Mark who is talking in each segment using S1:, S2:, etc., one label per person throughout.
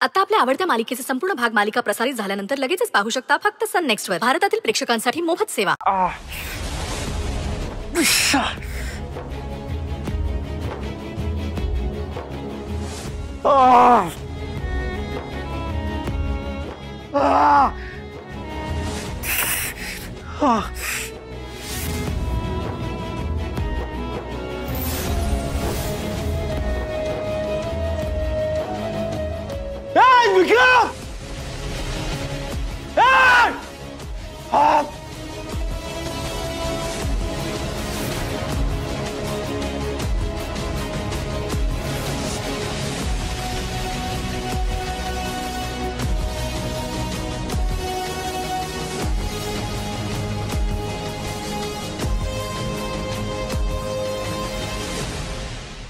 S1: आता आपल्या आवडत्या मालिकेचे संपूर्ण भाग मालिका प्रसारित झाल्यानंतर लगेचच पाहू शकता फक्त सन नेक्स्ट वर. भारतातील प्रेक्षकांसाठी मोफत सेवा.
S2: विक्रम!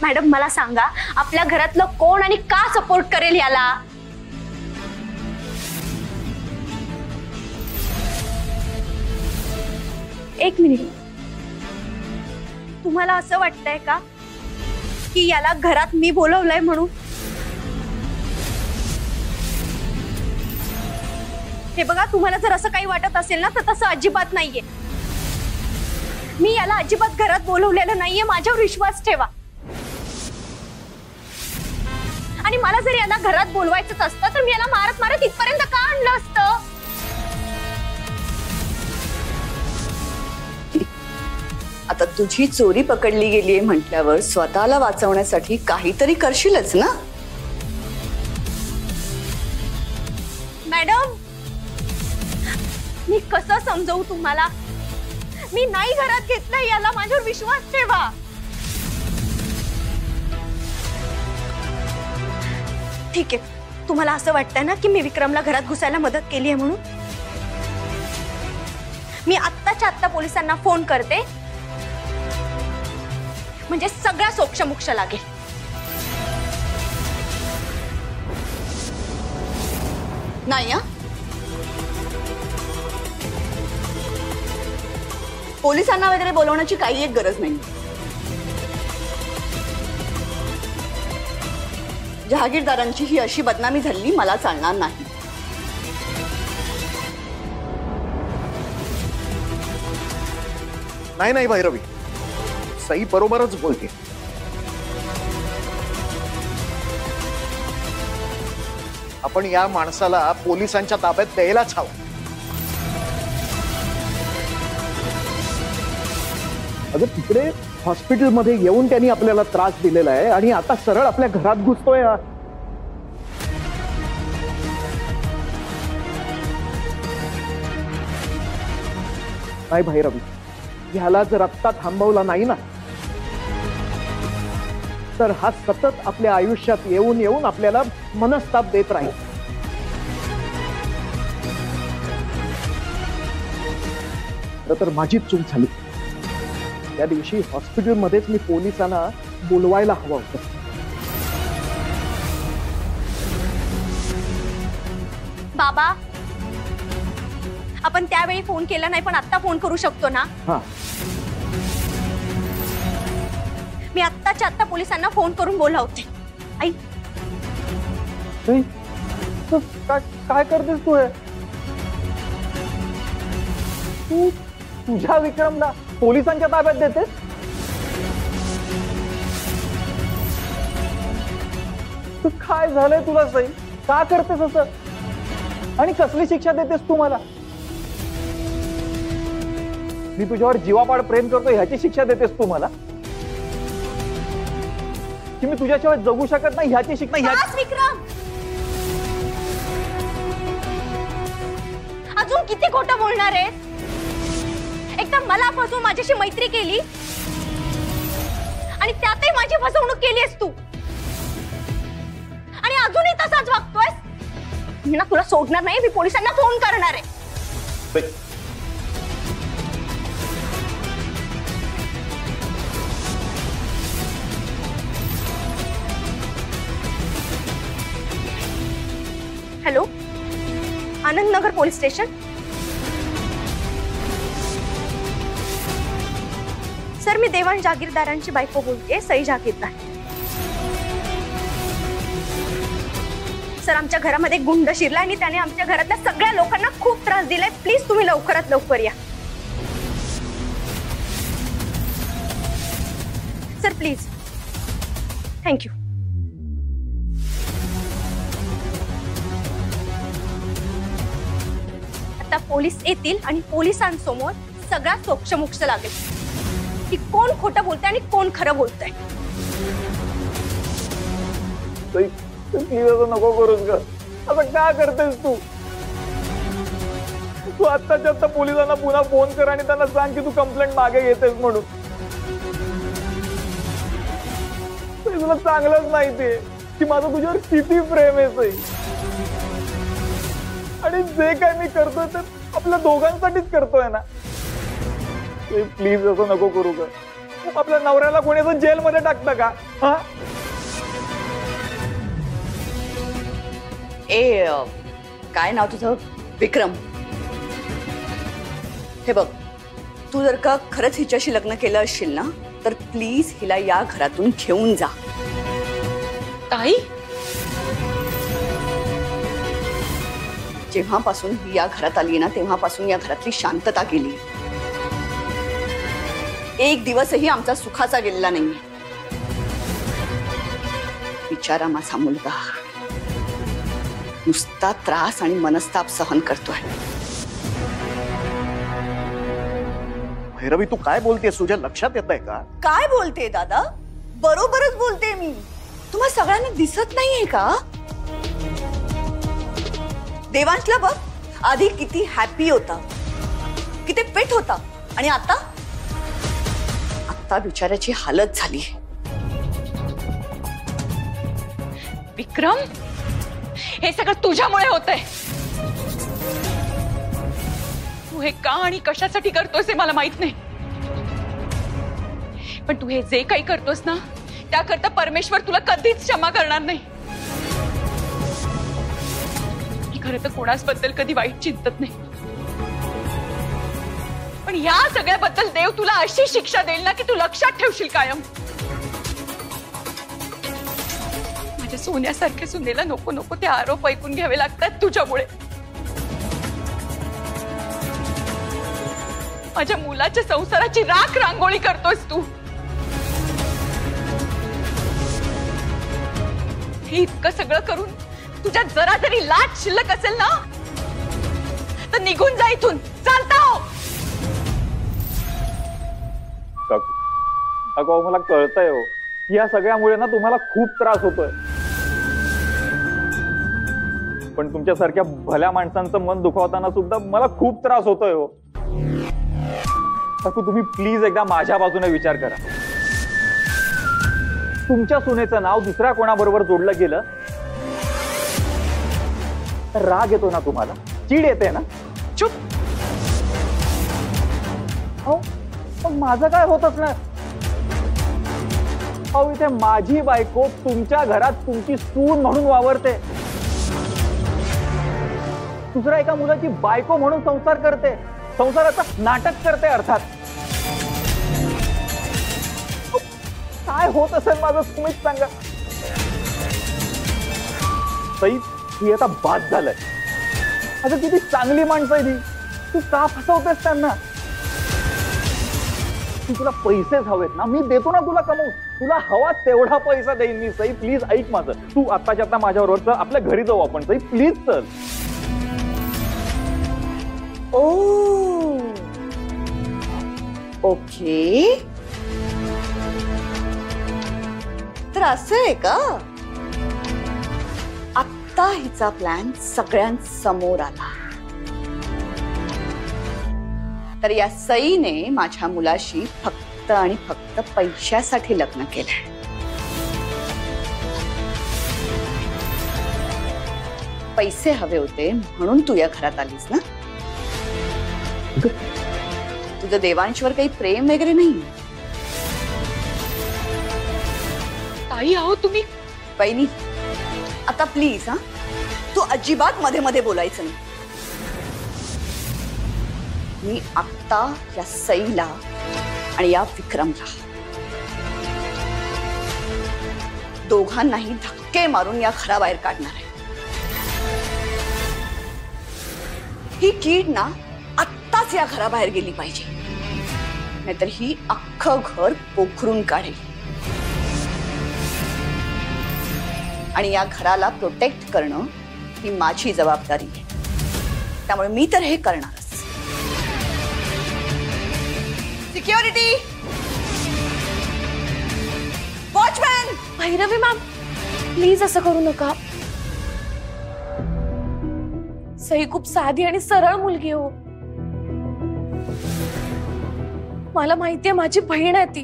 S3: मॅडम मला सांगा, आपल्या घरातलं कोण आणि का सपोर्ट करेल याला? एक मिनिट, तुम्हाला असं वाटतंय का की याला घरात मी बोलवलंय म्हणून? हे बघा, तुम्हाला जर असं काही वाटत असेल ना तर तसं अजिबात नाहीये. मी याला अजिबात घरात बोलवलेलं नाहीये, माझ्यावर विश्वास ठेवा. आणि मला जर याला घरात बोलवायचंच असतं तर मी याला मारत मारत इथपर्यंत का आणलं असतं?
S4: आता तुझी चोरी पकडली गेलीये म्हटल्यावर स्वतःला वाचवण्यासाठी काहीतरी करशीलच ना?
S3: मॅडम, मी कसं समजवू तुम्हाला? मी नाही घरात घेतलंय याला, माझ्यावर विश्वास ठेवा. ठीक आहे, तुम्हाला असं वाटतंय ना की मी विक्रमला घरात घुसायला मदत केली आहे म्हणून? मी आत्ताच्या आत्ता पोलिसांना फोन करते, म्हणजे सगळा सोक्षमोक्ष लागेल.
S4: नाही हा, पोलिसांना वगैरे बोलवण्याची काही एक गरज नाही. जहागीरदारांची ही अशी बदनामी झाली मला चालणार नाही.
S2: नाही नाही भैरवी, सई बरोबरच बोलते. आपण या माणसाला पोलिसांच्या ताब्यात द्यायलाच हवं. अगं तिकडे हॉस्पिटलमध्ये येऊन त्यांनी आपल्याला त्रास दिलेला आहे आणि आता सरळ आपल्या घरात घुसतोय. नाही भैरवी, ह्याला जर आत्ता थांबवला नाही ना तर हा सतत आपल्या आयुष्यात येऊन येऊन आपल्याला मनस्ताप देत राहील. तर माझीच चूक झाली. त्या दिवशी हॉस्पिटलमध्येच मी पोलिसांना बोलवायला हवं होतं.
S3: बाबा, आपण त्यावेळी फोन केला नाही पण आता फोन करू शकतो ना?
S2: हा,
S3: मी आत्ताच्या आत्ता पोलिसांना फोन करून बोलावते. आई,
S2: काय करतेस तू? तू तुझ्या विक्रमला पोलिसांच्या ताब्यात देतेस? तू काय झालंय तुला सई? का करतेस असं? आणि कसली शिक्षा देतेस तू मला? मी तुझ्यावर जीवापाड प्रेम करतो ह्याची शिक्षा देतेस तू मला? की मी तुझ्याशिवाय जगू शकत नाही ह्याची शिक्षा?
S3: विक्रम, अजून किती खोटं बोलणार आहे? एकदा मला फसवून माझ्याशी मैत्री केली आणि त्यातही माझी फसवणूक केलीस तू, आणि अजूनही तसाच वागतोयस. मी ना तुला सोडणार नाही, मी पोलिसांना फोन करणार आहे. Hello, Anandnagar police station. Sir, मी देवान जागीरदारांची बायको बोलते, सई जागीरदार. सर आमच्या घरामध्ये गुंड शिरला आणि त्याने आमच्या घरातल्या सगळ्या लोकांना खूप त्रास दिलाय. प्लीज तुम्ही लवकरात लवकर या सर, प्लीज. थँक्यू. आता पोलीस येतील आणि पोलिसांसमोर सगळा सोक्षमोक्ष लागेल की कोण खोटं बोलतंय आणि कोण खरं बोलतंय.
S2: नको करूस ग. असं का करतेस तू? तू आत्ताच्या आत्ता पोलिसांना पुन्हा फोन कर आणि त्यांना सांग की तू कंप्लेंट मागे घेतेस म्हणून. तुला चांगलंच माहितीये की माझं तुझ्यावर किती प्रेम आहे. आणि जे काय मी करतोय ते आपल्या दोघांसाठीच करतोय ना. प्लीज असं नको करू ग. आपल्या नवऱ्याला कोणी असं जेलमध्ये टाकतं का? हा
S4: काय नाव तुझं? विक्रम. हे बघ, तू जर का खरंच हिच्याशी लग्न केलं असशील ना तर प्लीज हिला या घरातून घेऊन जा.
S5: ताई,
S4: जेव्हापासून ही या घरात आली ना तेव्हापासून या घरातली शांतता गेली. एक दिवसही आमचा सुखाचा गेलेला नाहीये. बिचारा माझा मुलगा नुसता त्रास आणि मनस्ताप सहन करतोय.
S2: भैरवी, तू काय बोलतेस? तुझ्या लक्षात येत आहे का?
S4: काय बोलते दादा? बरोबरच बोलते मी. तुम्हा सगळ्यांना दिसत नाहीये का? देवांशला बघ, आधी किती हॅपी होता, किती फिट होता, आणि आता बिचाऱ्याची हालत झाली.
S5: विक्रम, हे सगळं तुझ्यामुळे होतंय. तू हे का आणि कशासाठी करतोस हे मला माहित नाही, पण तू हे जे काही करतोस ना त्याकरता परमेश्वर तुला कधीच क्षमा करणार नाही. मी खरं तर कोणाच बद्दल कधी वाईट चिंतत नाही, पण या सगळ्याबद्दल देव तुला अशी शिक्षा देईल ना की तू लक्षात ठेवशील कायम. माझ्या सोन्यासारख्या सुनेला नको नको ते आरोप ऐकून घ्यावे लागतात तुझ्यामुळे. माझ्या मुलाच्या संसाराची राख रांगोळी करतोस तू. हे इतकं सगळं करून तुझ्या जरा जरी लाज शिल्लक असेल ना तर निघून जा इथून. चालता हो.
S2: अगो, मला कळतंय हो, या सगळ्यामुळे ना तुम्हाला खूप त्रास होतोय, पण तुमच्यासारख्या भल्या माणसांचं मन दुखावताना सुद्धा मला खूप त्रास होतोय हो. काकू, तुम्ही प्लीज एकदा माझ्या बाजूने विचार करा. तुमच्या सुनेचं नाव दुसऱ्या कोणाबरोबर जोडलं गेलं तर राग येतो ना तुम्हाला? चीड येते ना?
S5: चुप.
S2: हो, पण माझं काय होतच ना. अहो, इथे माझी बायको तुमच्या घरात तुमची सून म्हणून वावरते, दुसऱ्या एका मुलाची बायको म्हणून संसार करते, संसाराचं नाटक करते. अर्थात काय होत असेल माझं तुम्हीच सांगा. सई, ही आता बाद झालंय. आता किती चांगली माणसं आहे ती, तू का फसवतेस त्यांना? तुला पैसेच हवेत ना, मी देतो ना तुला कमवून. तुला हवा तेवढा पैसा देईन मी. सई, प्लीज ऐक माझं. तू आत्ताच्या आता माझ्याबरोबर चल, आपल्या घरी जाऊ आपण. सई, प्लीज चल.
S4: ओ, ओके, तर असं आहे का? आत्ता हिचा प्लॅन सगळ्यांसमोर आला. तर या सईने माझ्या मुलाशी फक्त आणि फक्त पैशासाठी लग्न केलंय. पैसे हवे होते म्हणून तू या घरात आलीस ना? तुझं देवांशवर काही प्रेम वगैरे नाही?
S5: ताई, आहो तुम्ही.
S4: वहिनी, आता प्लीज, हा, तू अजिबात मध्ये मध्ये बोलायचं नाही. मी आत्ता या सईला आणि या विक्रमला दोघांनाही धक्के मारून या घराबाहेर काढणार आहे. ही कीड ना आत्ताच या घराबाहेर गेली पाहिजे, नाहीतर ही अख्खं घर पोखरून काढेल. आणि या घराला प्रोटेक्ट करणं ही माझी जबाबदारी आहे, त्यामुळे मी तर हे करणारच. Security, watchman.
S3: Bhairavi ma'am, please असं करू नका. सई खूप साधी आणि सरळ मुलगी हो. मला माहितीये माझी बहीण आहे ती,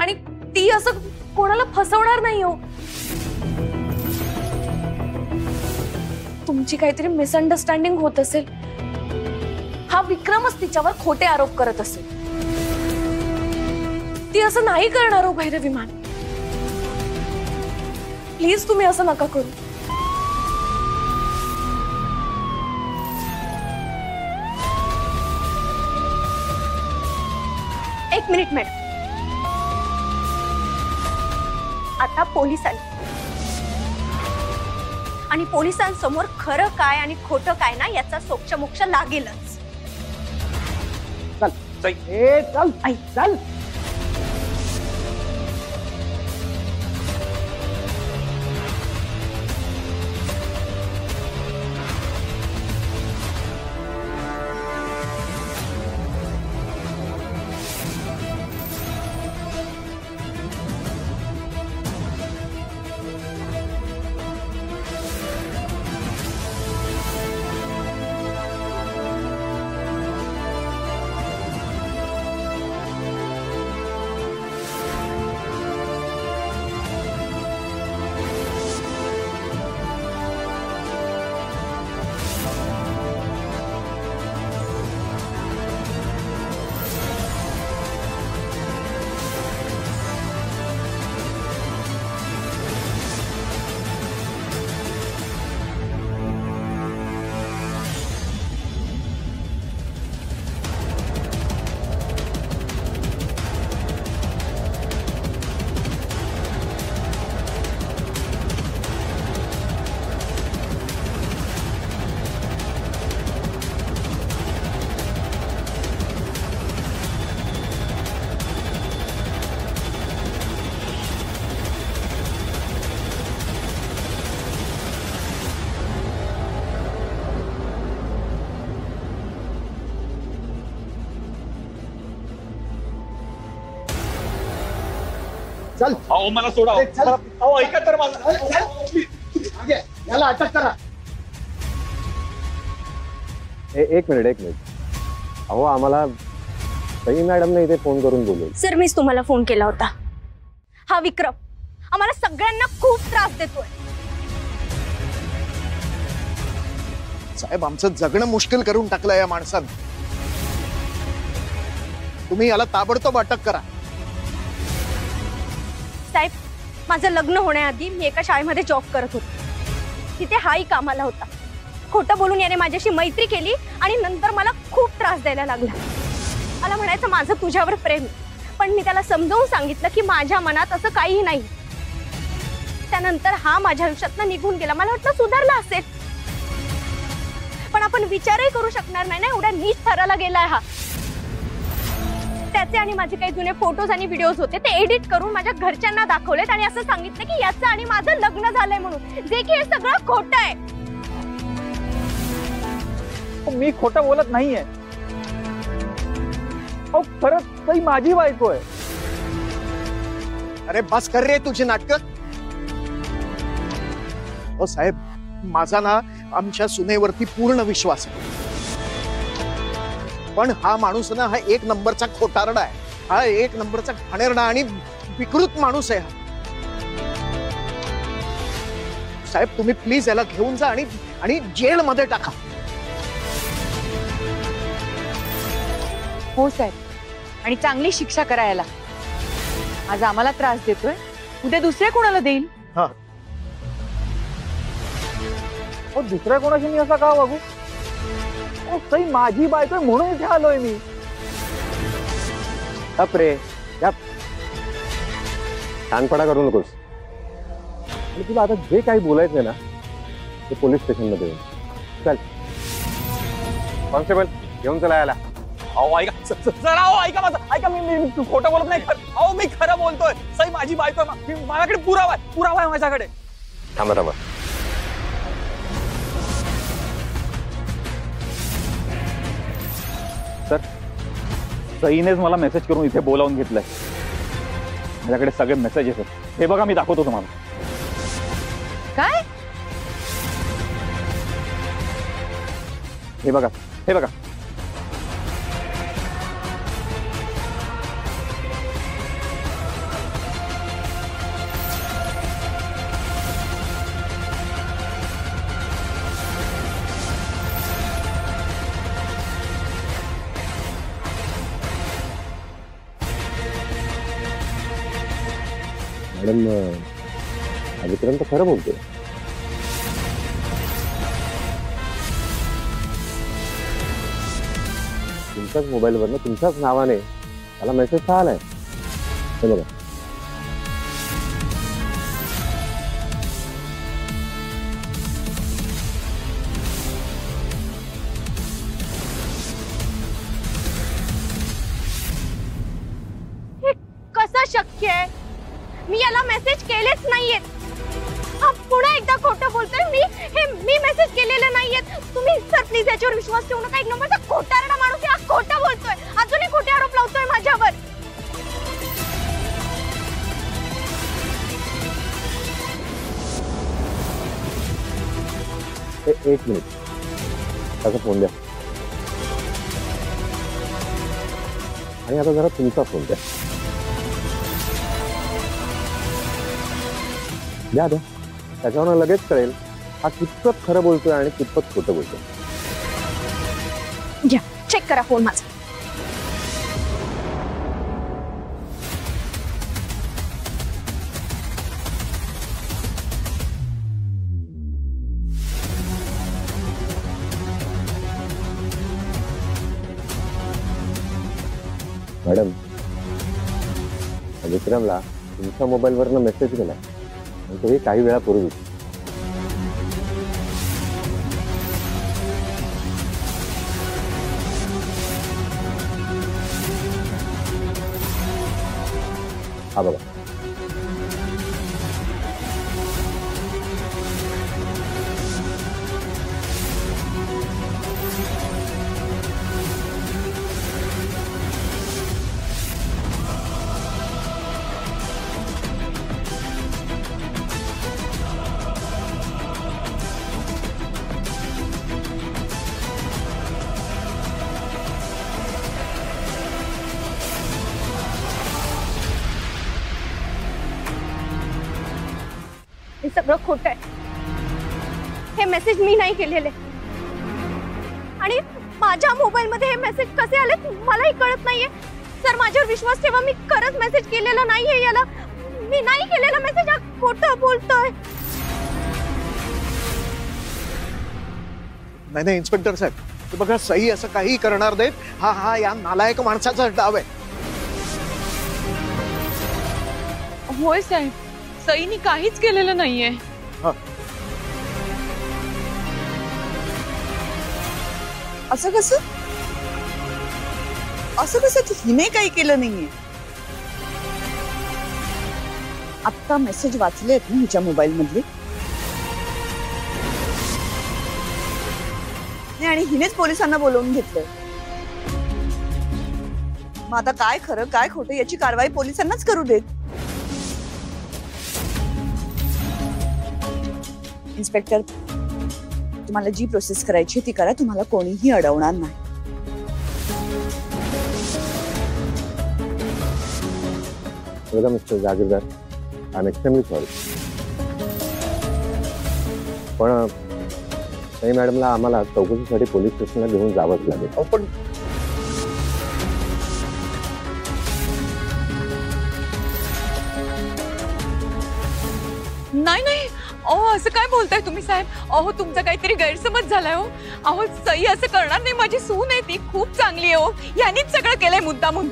S3: आणि ती असं कोणाला फसवणार नाही हो. तुमची काहीतरी मिसअंडरस्टँडिंग होत असेल. हा विक्रमच तिच्यावर खोटे आरोप करत असेल. ती असं नाही करणार हो भैरवी मॅम. प्लीज तुम्ही असं नका करू. एक मिनिट मॅडम. आता पोलीस आले आणि पोलिसांसमोर खरं काय आणि खोटं काय ना याचा सोक्षमोक्ष लागेलच.
S2: चल चल
S3: आई.
S2: चल.
S6: चल.
S2: अहो मला सोडा.
S6: चल.
S2: अहो ऐका तर मला.
S6: याला अटक करा.
S7: एक मिनिट. अहो आम्हाला सई मॅडमने इथे फोन करून बोलवलं.
S3: सर, मीच तुम्हाला फोन केला होता. हा विक्रम आम्हाला सगळ्यांना खूप त्रास देतोय.
S6: साहेब, आमचं जगणं मुश्किल करून टाकलं या माणसानं. तुम्ही याला ताबडतोब अटक करा.
S3: साहेब, माझं लग्न होण्याआधी मी एका शाळेमध्ये जॉब करत होते. तिथे हाही कामाला होता. खोटं बोलून याने माझ्याशी मैत्री केली आणि नंतर मला खूप त्रास द्यायला लागला. मला म्हणायचं माझं तुझ्यावर प्रेम, पण मी त्याला समजावून सांगितलं की माझ्या मनात असं काहीही नाही. त्यानंतर हा माझ्या आयुष्यातनं निघून गेला. मला वाटलं सुधारला असेल, पण आपण विचारही करू शकणार नाही ना एवढ्या नीच थराला गेलाय हा. त्याचे आणि माझे काही जुने फोटोज आणि व्हिडिओज होते, ते एडिट करून माझ्या घरच्यांना दाखवलेत आणि असं सांगितलं की याचं आणि माझं लग्न झालंय म्हणून, जे की हे सगळं खोटं आहे.
S2: मी खोटं बोलत नाहीये. अहो खरंच सई माझी बायको आहे.
S6: अरे बस कर रे तुझी नाटक. ओ साहेब, माझा ना आमच्या सुनेवरती पूर्ण विश्वास आहे, पण हा माणूस ना हा एक नंबरचा खोटारडा आहे. हा एक नंबरचा घाणेरडा आणि विकृत माणूस आहे हा. साहेब, तुम्ही प्लीज याला घेऊन जा आणि जेलमध्ये टाका.
S5: हो साहेब, आणि चांगली शिक्षा करायला. आज आम्हाला त्रास देतोय, उद्या दुसऱ्या कोणाला देईल.
S6: हा,
S2: दुसऱ्या कोणाशी मी असा का वागू? सई माझी बायको आहे म्हणून इथे आलोय मी.
S7: रे छानपणा करू नकोस. तुला आता जे काही बोलायचंय ना ते पोलीस स्टेशन मध्ये चल. कॉन्स्टेबल घेऊन चला याला.
S2: अहो ऐका जरा, अहो ऐका माझं, ऐका मी खोटं बोलत नाही. अहो मी खरं बोलतोय. सई माझी बायको आहे. माझ्याकडे पुरावा आहे माझ्याकडे.
S7: थांबा.
S2: सर, सईनेच मला मेसेज करून इथे बोलावून घेतलंय. माझ्याकडे सगळे मेसेजेस आहेत. हे बघा, मी दाखवतो तुम्हाला.
S5: काय?
S2: हे बघा.
S7: मॅडम अभिक्रम तर खरं बोलतोय. तुमच्याच मोबाईलवरनं तुमच्याच नावाने मला मेसेज आलाय. हे बघा.
S3: हे कसं शक्य आहे? मी याला मेसेज केलेच नाहीयेत. हा पुन्हा एकदा खोटं बोलतोय. मी मेसेज केलेले नाहीयेत. तुम्ही सर प्लीज याच्यावर विश्वास ठेवू नका. एक नंबरचा खोटारडा माणूस आहे. हा खोटं बोलतोय. अजूनही खोटे आरोप लावतोय माझ्यावर.
S7: एक मिनिट, त्याचा फोन द्या. आणि आता जरा तुमचा फोन द्या. द्या. त्याच्यावर लगेच कळेल हा कितपत खरं बोलतोय आणि कितपत खोटं बोलतोय.
S3: घ्या, चेक करा फोन माझा.
S7: मॅडम, विक्रमला तुमच्या मोबाईलवरनं मेसेज गेला. तोही काही वेळापूर्वी. हा बघा.
S3: हे सगळं खोटं आहे. हे मेसेज मी नाही केलेले. आणि माझ्या मोबाईल मध्ये हे मेसेज कसे आले मलाही कळत नाहीये. सर माझ्यावर विश्वास ठेवा. मी खरंच मेसेज केलेला नाहीये याला. मी नाही केलेला मेसेज. हा खोटं बोलतोय.
S6: नाही इन्स्पेक्टर साहेब, बघा सई असं काही करणार नाहीत. हा या नालायक माणसाचा डाव आहे.
S5: होय साहेब, सईनी काहीच केलेलं नाहीये.
S4: असं कसं हिने काही केलं नाहीये? आत्ता मेसेज वाचलेत ना हिच्या मोबाईल मधले. आणि हिनेच पोलिसांना बोलवून घेतलंय. मग आता काय खरं काय खोटं याची कारवाई पोलिसांनाच करू देत. इन्स्पेक्टर, तुम्हाला जी प्रोसेस करायची ती करा. तुम्हाला कोणीही अडवणार नाही.
S7: बघा mister Jagirdar, I am extremely sorry. पण सई मॅडमला आम्हाला चौकशीसाठी पोलीस स्टेशनला घेऊन जावंच लागेल.
S6: पण
S5: नाही अहो, असं काय बोलताय तुम्ही साहेब? अहो तुमचा काहीतरी गैरसमज झालाय. हो अहो, सई असं करणार नाही. माझी सून आहे, ती खूप चांगली आहे. हो यांनीच सगळं केलंय मुद्दामून.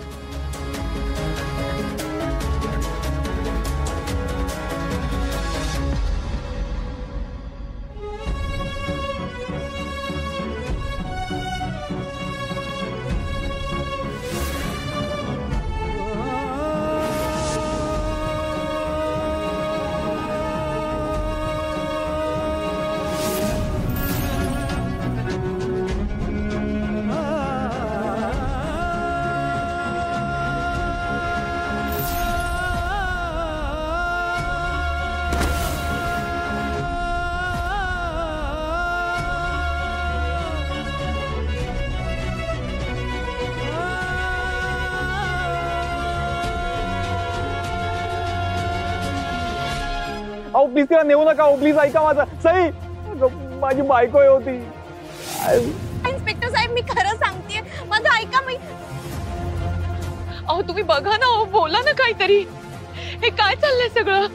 S2: अहो प्लीज तिला नेऊ नका. अहो प्लीज ऐका माझं. सई माझी बायको होती.
S3: इन्स्पेक्टर साहेब मी खरं सांगते, माझं ऐका. मी
S5: अहो तुम्ही बघा ना, बोला ना काहीतरी. हे काय चाललंय सगळं?